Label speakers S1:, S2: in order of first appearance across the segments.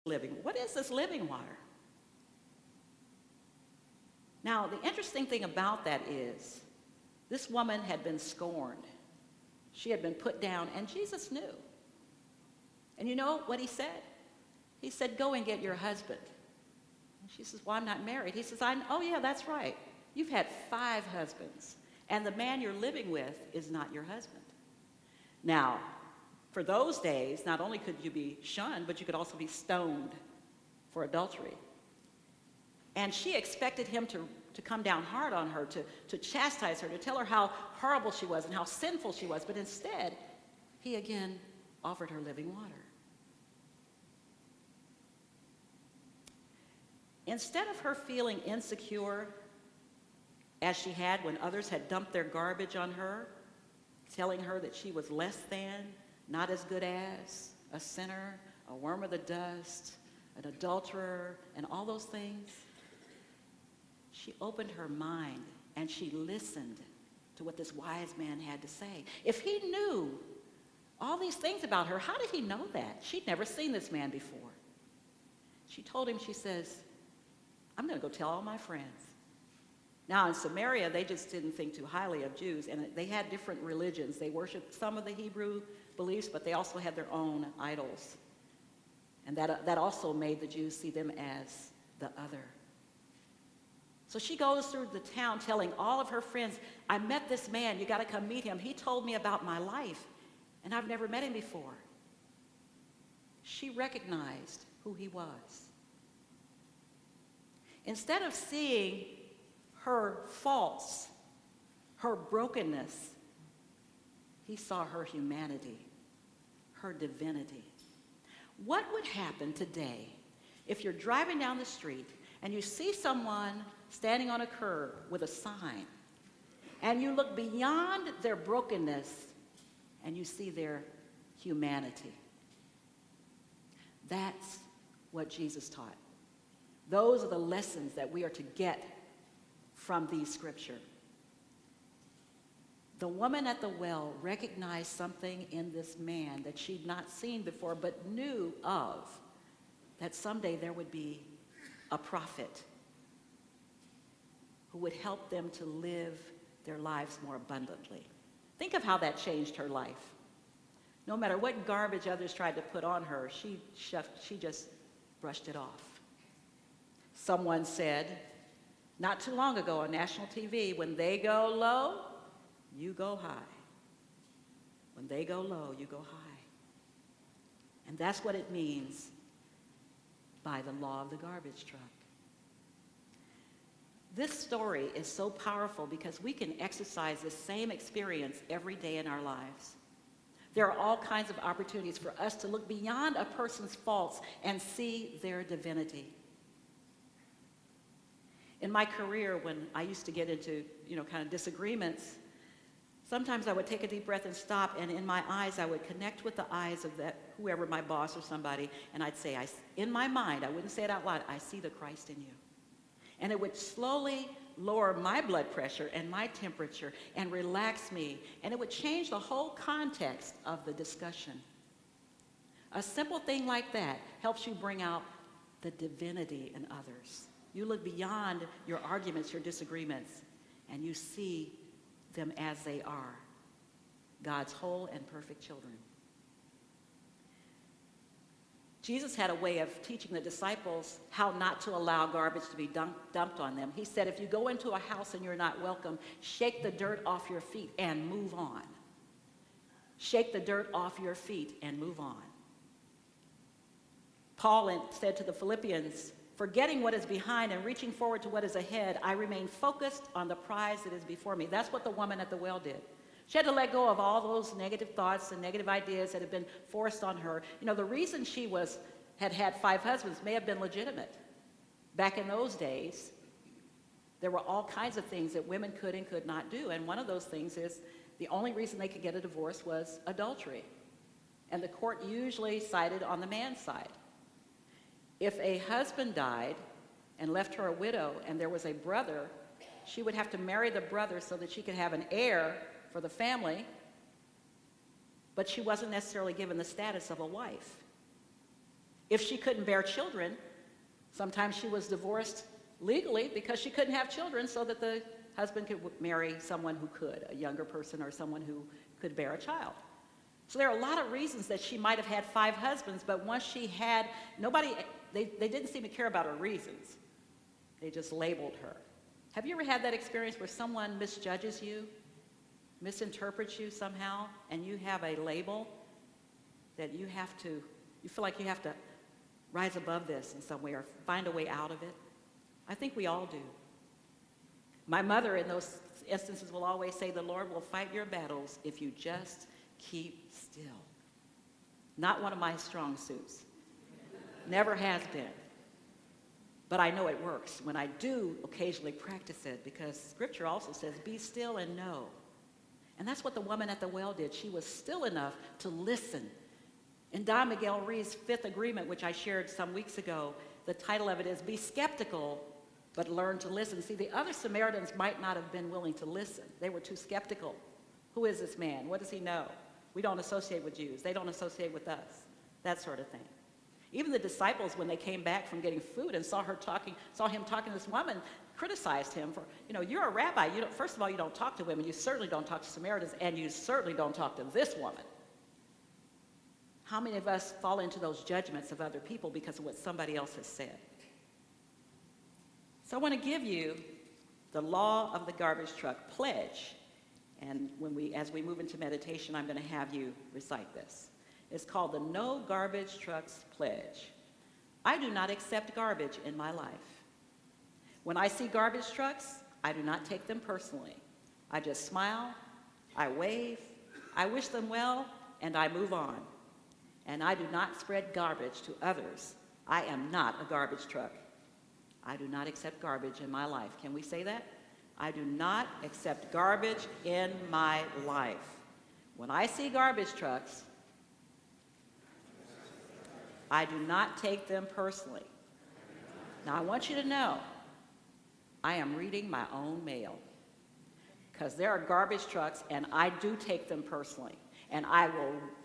S1: What is this living water? Now, the interesting thing about that is this woman had been scorned. She had been put down, and Jesus knew. And you know what he said? He said, go and get your husband. And she says, well, I'm not married. He says, oh, yeah, that's right. You've had 5 husbands, and the man you're living with is not your husband. Now, for those days, not only could you be shunned, but you could also be stoned for adultery. And she expected him to come down hard on her, to chastise her, to tell her how horrible she was and how sinful she was. But instead, he again offered her living water. Instead of her feeling insecure, as she had when others had dumped their garbage on her, telling her that she was less than, not as good as, a sinner, a worm of the dust, an adulterer, and all those things, she opened her mind and she listened to what this wise man had to say. If he knew all these things about her, how did he know that? She'd never seen this man before. She told him, she says, I'm going to go tell all my friends. Now, in Samaria, they just didn't think too highly of Jews, and they had different religions. They worshiped some of the Hebrew beliefs, but they also had their own idols. And that also made the Jews see them as the other. So she goes through the town telling all of her friends, I met this man, you got to come meet him. He told me about my life, and I've never met him before. She recognized who he was. Instead of seeing her faults, her brokenness, he saw her humanity, her divinity. What would happen today if you're driving down the street and you see someone standing on a curb with a sign, and you look beyond their brokenness and you see their humanity? That's what Jesus taught. Those are the lessons that we are to get from these scriptures. The woman at the well recognized something in this man that she'd not seen before, but knew of, that someday there would be a prophet who would help them to live their lives more abundantly. Think of how that changed her life. No matter what garbage others tried to put on her, she just brushed it off. Someone said, not too long ago on national TV, when they go low, you go high. When they go low, you go high. And that's what it means by the law of the garbage truck. This story is so powerful because we can exercise this same experience every day in our lives. There are all kinds of opportunities for us to look beyond a person's faults and see their divinity. In my career, when I used to get into, kind of disagreements, sometimes I would take a deep breath and stop, and in my eyes, I would connect with the eyes of whoever, my boss or somebody, and I'd say, in my mind, I wouldn't say it out loud, I see the Christ in you. And it would slowly lower my blood pressure and my temperature and relax me, and it would change the whole context of the discussion. A simple thing like that helps you bring out the divinity in others. You look beyond your arguments, your disagreements, and you see them as they are, God's whole and perfect children. Jesus had a way of teaching the disciples how not to allow garbage to be dumped on them. He said, if you go into a house and you're not welcome, shake the dirt off your feet and move on. Shake the dirt off your feet and move on. Paul said to the Philippians, forgetting what is behind and reaching forward to what is ahead, I remain focused on the prize that is before me. That's what the woman at the well did. She had to let go of all those negative thoughts and negative ideas that had been forced on her. The reason she had 5 husbands may have been legitimate. Back in those days, there were all kinds of things that women could and could not do. And one of those things is the only reason they could get a divorce was adultery. And the court usually sided on the man's side. If a husband died and left her a widow and there was a brother, she would have to marry the brother so that she could have an heir for the family, but she wasn't necessarily given the status of a wife. If she couldn't bear children, sometimes she was divorced legally because she couldn't have children so that the husband could marry someone who could, a younger person or someone who could bear a child. So there are a lot of reasons that she might have had 5 husbands, but once she had, they didn't seem to care about her reasons. They just labeled her. Have you ever had that experience where someone misjudges you, misinterprets you somehow, and you have a label that you feel like you have to rise above this in some way or find a way out of it? I think we all do. My mother in those instances will always say, the Lord will fight your battles if you just keep still. Not one of my strong suits. Never has been. But I know it works when I do occasionally practice it, because Scripture also says, be still and know. And that's what the woman at the well did. She was still enough to listen. In Don Miguel Ruiz's 5th Agreement, which I shared some weeks ago, the title of it is, Be Skeptical, but Learn to Listen. See, the other Samaritans might not have been willing to listen. They were too skeptical. Who is this man? What does he know? We don't associate with Jews. They don't associate with us. That sort of thing. Even the disciples, when they came back from getting food and saw him talking to this woman, criticized him for, you're a rabbi. First of all, you don't talk to women. You certainly don't talk to Samaritans, and you certainly don't talk to this woman. How many of us fall into those judgments of other people because of what somebody else has said? So I want to give you the law of the garbage truck pledge. And as we move into meditation, I'm going to have you recite this. It's called the No Garbage Trucks Pledge. I do not accept garbage in my life. When I see garbage trucks, I do not take them personally. I just smile, I wave, I wish them well, and I move on. And I do not spread garbage to others. I am not a garbage truck. I do not accept garbage in my life. Can we say that? I do not accept garbage in my life. When I see garbage trucks, I do not take them personally. Now, I want you to know, I am reading my own mail, because there are garbage trucks, and I do take them personally. And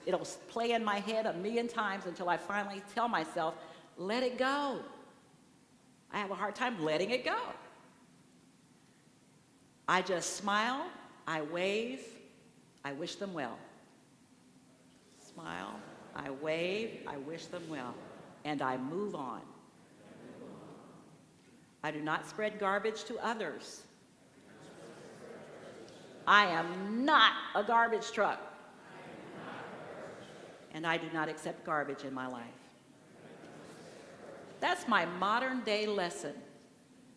S1: it'll play in my head 1,000,000 times until I finally tell myself, let it go. I have a hard time letting it go. I just smile, I wave, I wish them well. Smile, I wave, I wish them well, and I move on. I do not spread garbage to others. I am not a garbage truck. And I do not accept garbage in my life. That's my modern day lesson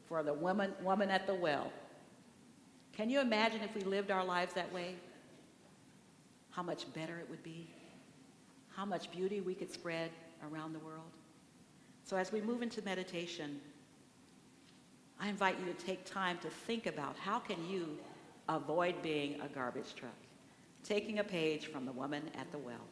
S1: for the woman at the well. Can you imagine if we lived our lives that way? How much better it would be? How much beauty we could spread around the world? So as we move into meditation, I invite you to take time to think about how can you avoid being a garbage truck, taking a page from the woman at the well.